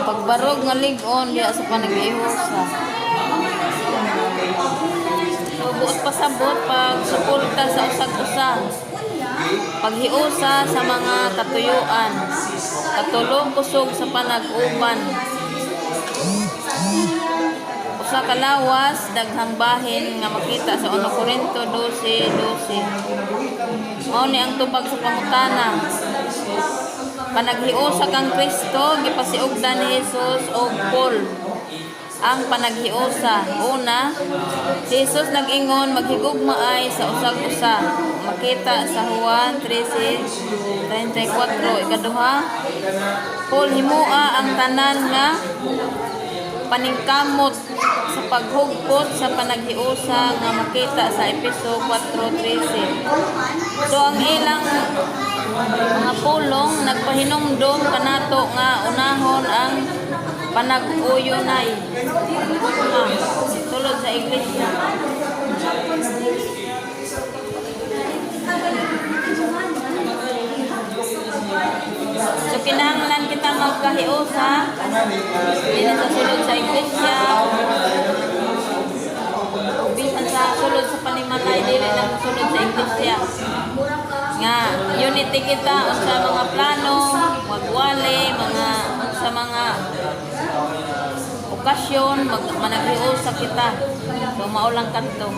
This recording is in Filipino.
Pagbarog nga lig-on diya sa panag-ihusa. So, buot pasabot pag suporta sa usag-usa. Paghiusa sa mga katuyuan. Katulong kusog sa panag-uban. Usa ka lawas daghang bahin nga makita sa 1 Korinto 12:12. Mao ni ang tubag sa pangutana. Panaghiusa kang Kristo gipasiugdan ni Jesus og Paul. Ang panaghiusa, una, si Jesus nag-ingon maghigugma ay sa usag-usa. Makita sa Juan 13:34. Ikaduha, Paul himua ang tanan nga paningkamot sa paghugpot sa panaghiusa nga makita sa Efeso 4:13. So ang ilang mga pulong nagpahinumdom kanato nga unahon ang panag-uyonay tulod sa iglesia. So kinahanglan kita magkahiusa din sa sulod sa iglesia, bisan sa sulod sa panimalay dili lang sulod sa iglesia. Nga unity kita sa mga plano, magwali, mga sa mga okasyon, managhiusa kita. So maulang kanto.